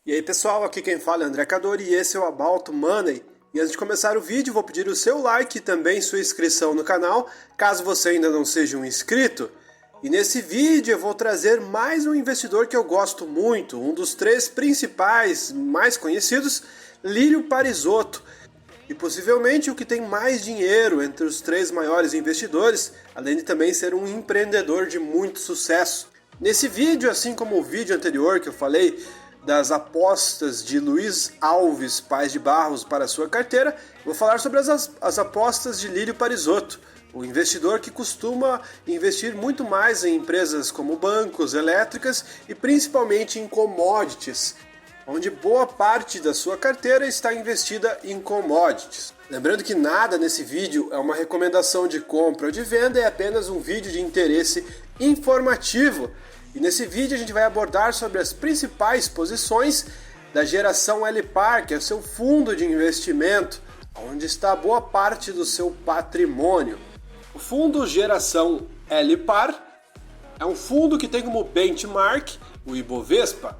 E aí pessoal, aqui quem fala é André Cadori e esse é o About Money. E antes de começar o vídeo, vou pedir o seu like e também sua inscrição no canal, caso você ainda não seja um inscrito. E nesse vídeo eu vou trazer mais um investidor que eu gosto muito, um dos três principais, mais conhecidos, Lírio Parisotto. E possivelmente o que tem mais dinheiro entre os três maiores investidores, além de também ser um empreendedor de muito sucesso. Nesse vídeo, assim como o vídeo anterior que eu falei das apostas de Luiz Alves Paes de Barros para a sua carteira, vou falar sobre as apostas de Lírio Parisotto, o investidor que costuma investir muito mais em empresas como bancos, elétricas e principalmente em commodities, onde boa parte da sua carteira está investida em commodities. Lembrando que nada nesse vídeo é uma recomendação de compra ou de venda, é apenas um vídeo de interesse informativo. E nesse vídeo a gente vai abordar sobre as principais posições da geração LPAR, que é o seu fundo de investimento, onde está boa parte do seu patrimônio. O fundo Geração LPAR é um fundo que tem como benchmark o Ibovespa,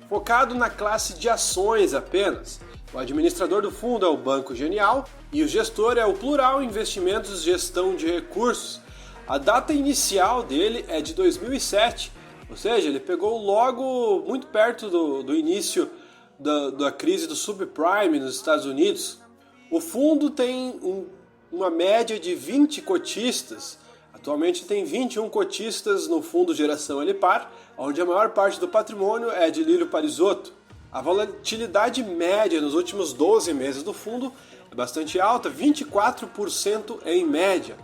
focado na classe de ações apenas. O administrador do fundo é o Banco Genial e o gestor é o Plural Investimentos Gestão de Recursos. A data inicial dele é de 2007, ou seja, ele pegou logo muito perto do início da crise do subprime nos Estados Unidos. O fundo tem uma média de 20 cotistas. Atualmente tem 21 cotistas no fundo Geração LPAR, onde a maior parte do patrimônio é de Lírio Parisotto. A volatilidade média nos últimos 12 meses do fundo é bastante alta, 24% em média.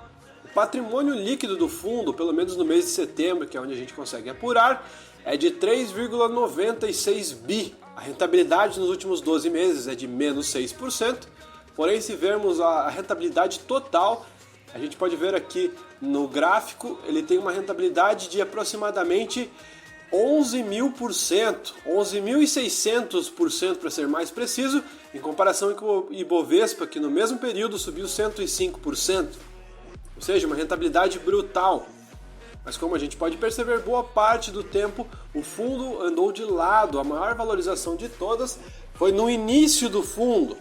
O patrimônio líquido do fundo, pelo menos no mês de setembro, que é onde a gente consegue apurar, é de 3,96 bi. A rentabilidade nos últimos 12 meses é de menos 6%, porém se vermos a rentabilidade total, a gente pode ver aqui no gráfico, ele tem uma rentabilidade de aproximadamente 11.000%, 11.600% para ser mais preciso, em comparação com o Ibovespa, que no mesmo período subiu 105%. Ou seja, uma rentabilidade brutal. Mas como a gente pode perceber, boa parte do tempo o fundo andou de lado. A maior valorização de todas foi no início do fundo.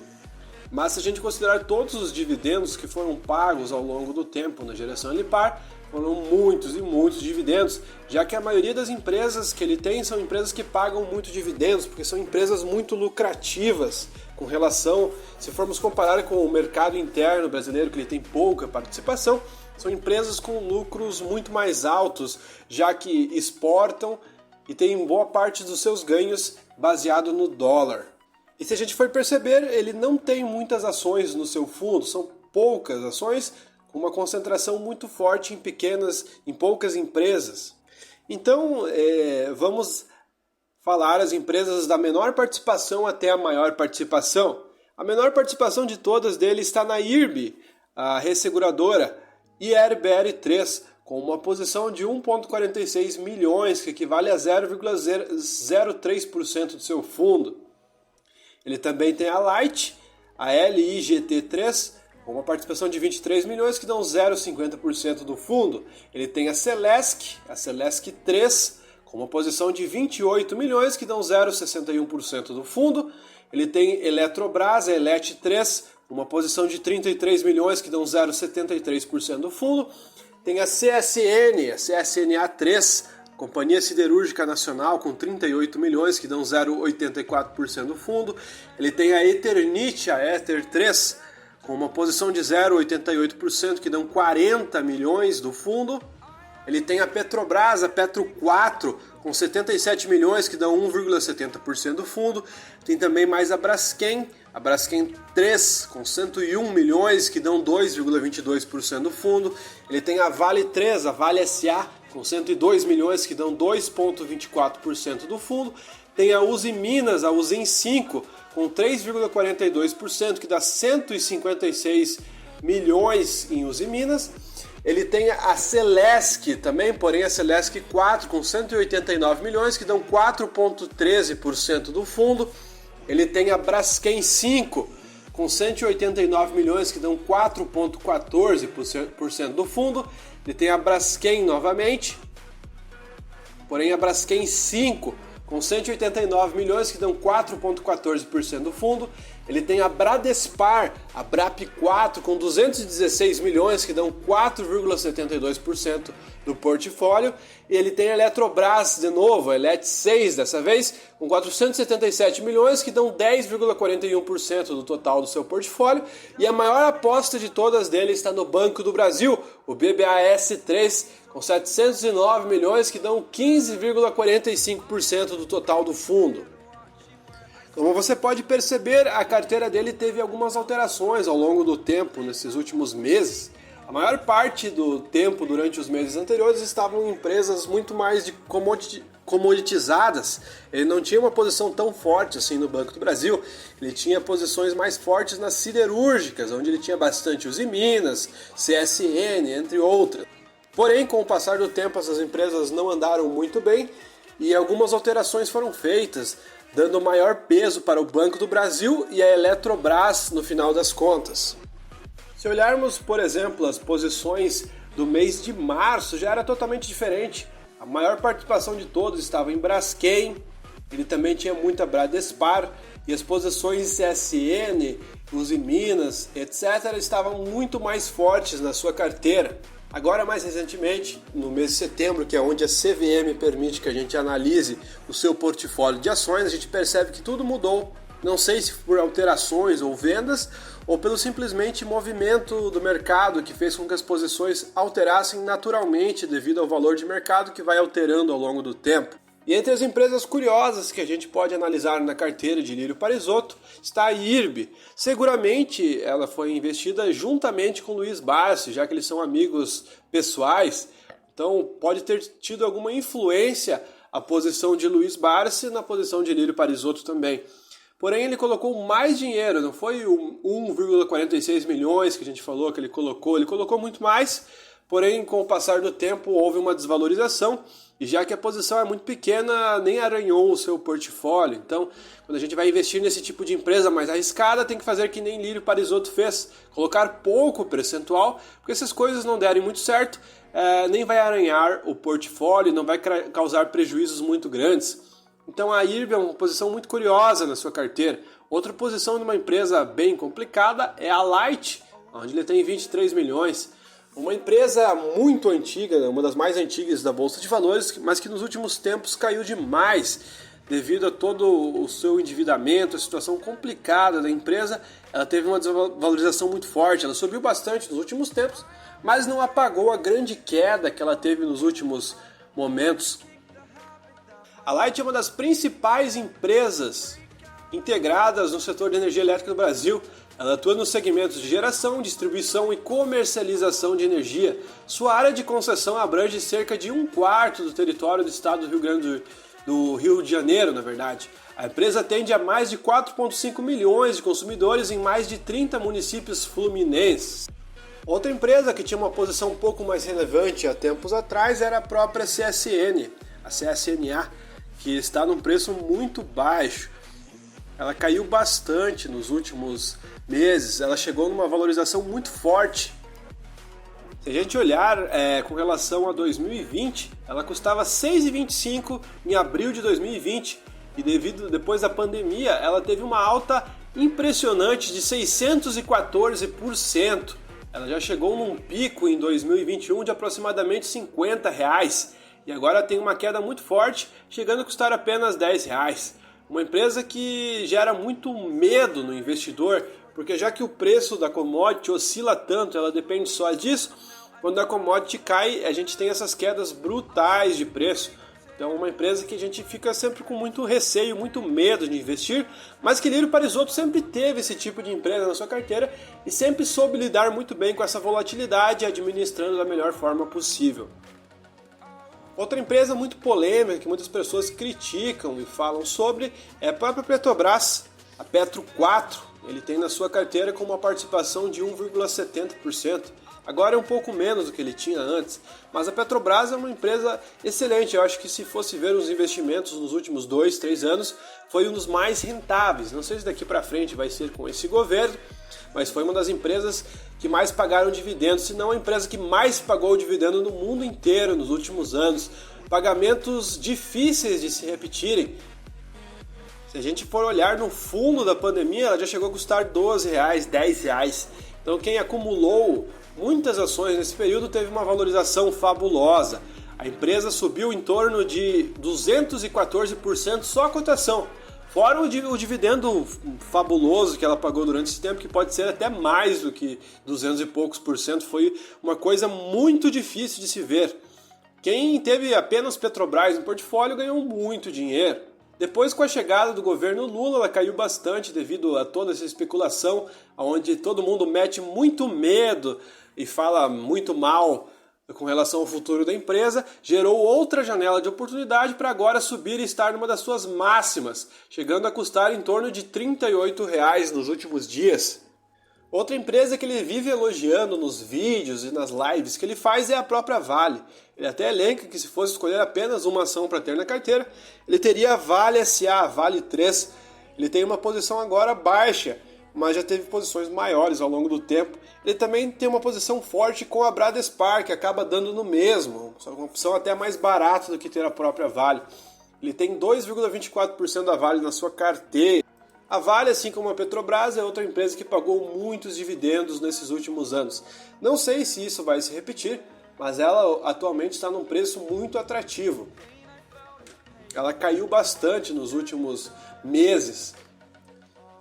Mas se a gente considerar todos os dividendos que foram pagos ao longo do tempo na geração LPAR, foram muitos e muitos dividendos, já que a maioria das empresas que ele tem são empresas que pagam muito dividendos, porque são empresas muito lucrativas com relação, se formos comparar com o mercado interno brasileiro, que ele tem pouca participação, são empresas com lucros muito mais altos, já que exportam e têm boa parte dos seus ganhos baseado no dólar. E se a gente for perceber, ele não tem muitas ações no seu fundo, são poucas ações, com uma concentração muito forte em poucas empresas. Então, vamos falar as empresas da menor participação até a maior participação. A menor participação de todas dele está na IRB, a resseguradora, IRBR3, com uma posição de 1,46 milhões, que equivale a 0,03% do seu fundo. Ele também tem a Light, a LIGT3, com uma participação de 23 milhões, que dão 0,50% do fundo. Ele tem a Celesc 3, com uma posição de 28 milhões, que dão 0,61% do fundo. Ele tem Eletrobras, a Elet 3, uma posição de 33 milhões, que dão 0,73% do fundo. Tem a CSNA 3, Companhia Siderúrgica Nacional, com 38 milhões, que dão 0,84% do fundo. Ele tem a Eternit, a Ether 3, com uma posição de 0,88%, que dão 40 milhões do fundo. Ele tem a Petrobras, a Petro 4, com 77 milhões, que dão 1,70% do fundo. Tem também mais a Braskem 3, com 101 milhões, que dão 2,22% do fundo. Ele tem a Vale 3, a Vale SA, com 102 milhões, que dão 2,24% do fundo. Tem a Uzi Minas, a Uzi 5, com 3,42%, que dá 156 milhões em Uzi Minas. Ele tem a Celesc também, porém a Celesc 4, com 189 milhões, que dão 4,13% do fundo. Ele tem a Braskem 5, com 189 milhões, que dão 4,14% do fundo. Ele tem a Braskem novamente, porém a Braskem 5, com 189 milhões, que dão 4,14% do fundo. Ele tem a Bradespar, a BRAP4, com 216 milhões, que dão 4,72% do portfólio. E ele tem a Eletrobras, de novo, a ELET6 dessa vez, com 477 milhões, que dão 10,41% do total do seu portfólio. E a maior aposta de todas dele está no Banco do Brasil, o BBAS3, com 709 milhões, que dão 15,45% do total do fundo. Como você pode perceber, a carteira dele teve algumas alterações ao longo do tempo, nesses últimos meses. A maior parte do tempo, durante os meses anteriores, estavam em empresas muito mais comoditizadas. Ele não tinha uma posição tão forte assim no Banco do Brasil. Ele tinha posições mais fortes nas siderúrgicas, onde ele tinha bastante Usiminas, CSN, entre outras. Porém, com o passar do tempo, essas empresas não andaram muito bem e algumas alterações foram feitas, dando maior peso para o Banco do Brasil e a Eletrobras no final das contas. Se olharmos, por exemplo, as posições do mês de março, já era totalmente diferente. A maior participação de todos estava em Braskem, ele também tinha muita Bradespar, e as posições CSN, Usiminas, etc. estavam muito mais fortes na sua carteira. Agora, mais recentemente, no mês de setembro, que é onde a CVM permite que a gente analise o seu portfólio de ações, a gente percebe que tudo mudou. Não sei se por alterações ou vendas, ou pelo simplesmente movimento do mercado que fez com que as posições alterassem naturalmente devido ao valor de mercado que vai alterando ao longo do tempo. E entre as empresas curiosas que a gente pode analisar na carteira de Lírio Parisotto está a IRB. Seguramente ela foi investida juntamente com Luiz Barsi, já que eles são amigos pessoais. Então pode ter tido alguma influência a posição de Luiz Barsi na posição de Lírio Parisotto também. Porém, ele colocou mais dinheiro, não foi o 1,46 milhões que a gente falou que ele colocou muito mais. Porém, com o passar do tempo, houve uma desvalorização, e já que a posição é muito pequena, nem arranhou o seu portfólio. Então, quando a gente vai investir nesse tipo de empresa mais arriscada, tem que fazer que nem Lírio Parisotto fez, colocar pouco percentual, porque se as coisas não derem muito certo, nem vai arranhar o portfólio, não vai causar prejuízos muito grandes. Então a IRB é uma posição muito curiosa na sua carteira. Outra posição de uma empresa bem complicada é a Light, onde ele tem 23 milhões. Uma empresa muito antiga, uma das mais antigas da Bolsa de Valores, mas que nos últimos tempos caiu demais devido a todo o seu endividamento, a situação complicada da empresa. Ela teve uma desvalorização muito forte, ela subiu bastante nos últimos tempos, mas não apagou a grande queda que ela teve nos últimos momentos. A Light é uma das principais empresas integradas no setor de energia elétrica do Brasil. Ela atua nos segmentos de geração, distribuição e comercialização de energia. Sua área de concessão abrange cerca de 1/4 do território do estado do Rio de Janeiro, na verdade. A empresa atende a mais de 4,5 milhões de consumidores em mais de 30 municípios fluminenses. Outra empresa que tinha uma posição um pouco mais relevante há tempos atrás era a própria CSN, a CSNA, que está num preço muito baixo. Ela caiu bastante nos últimos meses, ela chegou numa valorização muito forte. Se a gente olhar com relação a 2020, ela custava R$ 6,25 em abril de 2020 e depois da pandemia ela teve uma alta impressionante de 614%. Ela já chegou num pico em 2021 de aproximadamente R$ 50 e agora tem uma queda muito forte, chegando a custar apenas R$ 10. Uma empresa que gera muito medo no investidor, porque já que o preço da commodity oscila tanto, ela depende só disso, quando a commodity cai, a gente tem essas quedas brutais de preço. Então é uma empresa que a gente fica sempre com muito receio, muito medo de investir, mas que Lírio Parisotto sempre teve esse tipo de empresa na sua carteira e sempre soube lidar muito bem com essa volatilidade, administrando da melhor forma possível. Outra empresa muito polêmica, que muitas pessoas criticam e falam sobre, é a própria Petrobras, a Petro 4. Ele tem na sua carteira com uma participação de 1,70%. Agora é um pouco menos do que ele tinha antes, mas a Petrobras é uma empresa excelente. Eu acho que se fosse ver os investimentos nos últimos 2, 3 anos, foi um dos mais rentáveis. Não sei se daqui para frente vai ser com esse governo, mas foi uma das empresas que mais pagaram dividendos, se não a empresa que mais pagou dividendo no mundo inteiro nos últimos anos. pagamentos difíceis de se repetirem. Se a gente for olhar no fundo da pandemia, ela já chegou a custar R$12, R$10. Então quem acumulou muitas ações nesse período teve uma valorização fabulosa. A empresa subiu em torno de 214% só a cotação. Fora o dividendo fabuloso que ela pagou durante esse tempo, que pode ser até mais do que 200 e poucos por cento, foi uma coisa muito difícil de se ver. Quem teve apenas Petrobras no portfólio ganhou muito dinheiro. Depois, com a chegada do governo Lula, ela caiu bastante devido a toda essa especulação, onde todo mundo mete muito medo e fala muito mal com relação ao futuro da empresa, gerou outra janela de oportunidade para agora subir e estar numa das suas máximas, chegando a custar em torno de R$38 nos últimos dias. Outra empresa que ele vive elogiando nos vídeos e nas lives que ele faz é a própria Vale. Ele até elenca que se fosse escolher apenas uma ação para ter na carteira, ele teria a Vale SA, a Vale 3. Ele tem uma posição agora baixa, mas já teve posições maiores ao longo do tempo. Ele também tem uma posição forte com a Bradespar, que acaba dando no mesmo, só uma opção até mais barata do que ter a própria Vale. Ele tem 2,24% da Vale na sua carteira. A Vale, assim como a Petrobras, é outra empresa que pagou muitos dividendos nesses últimos anos. Não sei se isso vai se repetir, mas ela atualmente está num preço muito atrativo. Ela caiu bastante nos últimos meses.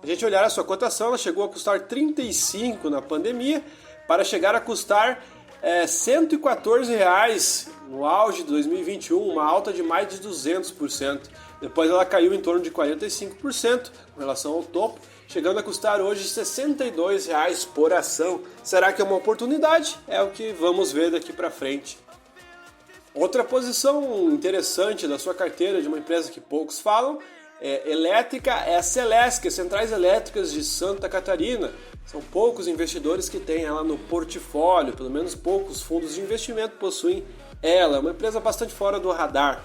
Se a gente olhar a sua cotação, ela chegou a custar 35 na pandemia, para chegar a custar R$114 no auge de 2021, uma alta de mais de 200%. Depois ela caiu em torno de 45% com relação ao topo, chegando a custar hoje R$62 por ação. Será que é uma oportunidade? É o que vamos ver daqui para frente. Outra posição interessante da sua carteira, de uma empresa que poucos falam, elétrica, é a Celesc, as Centrais Elétricas de Santa Catarina. São poucos investidores que têm ela no portfólio, pelo menos poucos fundos de investimento possuem ela. É uma empresa bastante fora do radar.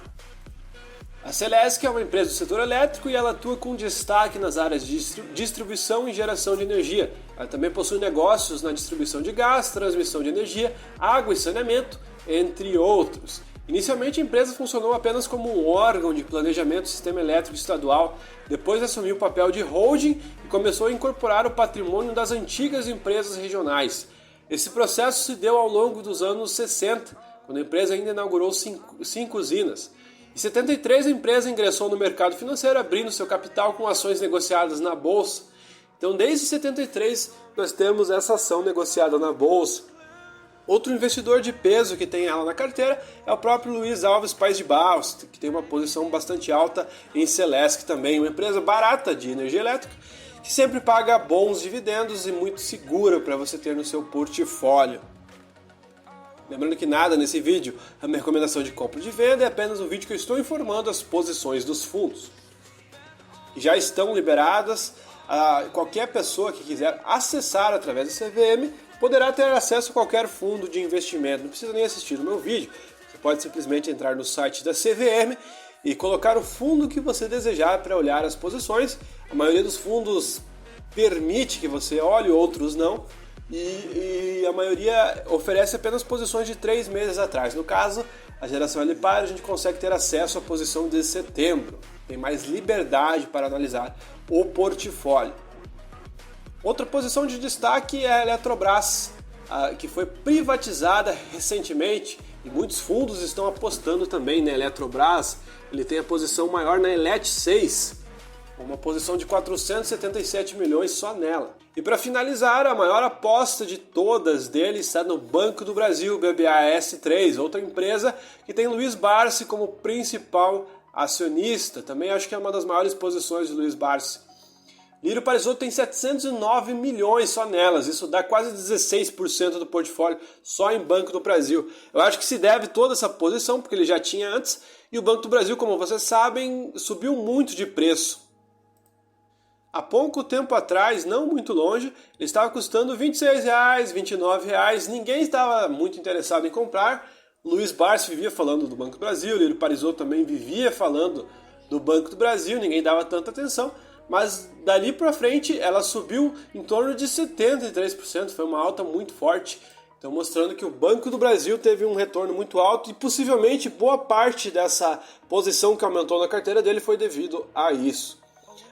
A Celesc é uma empresa do setor elétrico e ela atua com destaque nas áreas de distribuição e geração de energia. Ela também possui negócios na distribuição de gás, transmissão de energia, água e saneamento, entre outros. Inicialmente a empresa funcionou apenas como um órgão de planejamento do sistema elétrico estadual, depois assumiu o papel de holding e começou a incorporar o patrimônio das antigas empresas regionais. Esse processo se deu ao longo dos anos 60, quando a empresa ainda inaugurou cinco usinas. Em 73 a empresa ingressou no mercado financeiro, abrindo seu capital com ações negociadas na bolsa. Então desde 73 nós temos essa ação negociada na bolsa. Outro investidor de peso que tem ela na carteira é o próprio Luiz Alves Paes de Barros, que tem uma posição bastante alta em Celesc também, uma empresa barata de energia elétrica, que sempre paga bons dividendos e muito segura para você ter no seu portfólio. Lembrando que nada nesse vídeo é uma recomendação de compra ou de venda, é apenas um vídeo que eu estou informando as posições dos fundos. Já estão liberadas, qualquer pessoa que quiser acessar através do CVM poderá ter acesso a qualquer fundo de investimento, não precisa nem assistir o meu vídeo, você pode simplesmente entrar no site da CVM e colocar o fundo que você desejar para olhar as posições. A maioria dos fundos permite que você olhe, outros não, e a maioria oferece apenas posições de 3 meses atrás. No caso, a geração LPAR, a gente consegue ter acesso à posição de setembro, tem mais liberdade para analisar o portfólio. Outra posição de destaque é a Eletrobras, que foi privatizada recentemente e muitos fundos estão apostando também na Eletrobras. Ele tem a posição maior na Elet 6, uma posição de 477 milhões só nela. E para finalizar, a maior aposta de todas dele está no Banco do Brasil, BBAS3, outra empresa que tem Luiz Barsi como principal acionista. Também acho que é uma das maiores posições de Luiz Barsi. Lírio Parisotto tem 709 milhões só nelas, isso dá quase 16% do portfólio só em Banco do Brasil. Eu acho que se deve toda essa posição, porque ele já tinha antes, e o Banco do Brasil, como vocês sabem, subiu muito de preço. Há pouco tempo atrás, não muito longe, ele estava custando R$26, R$29, ninguém estava muito interessado em comprar. Luiz Barsi vivia falando do Banco do Brasil, Lírio Parisotto também vivia falando do Banco do Brasil, ninguém dava tanta atenção. Mas dali para frente ela subiu em torno de 73%, foi uma alta muito forte. Então mostrando que o Banco do Brasil teve um retorno muito alto e possivelmente boa parte dessa posição que aumentou na carteira dele foi devido a isso.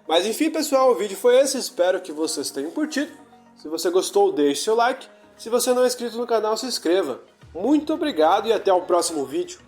Mas enfim, pessoal, o vídeo foi esse, espero que vocês tenham curtido. Se você gostou, deixe seu like. Se você não é inscrito no canal, se inscreva. Muito obrigado e até o próximo vídeo.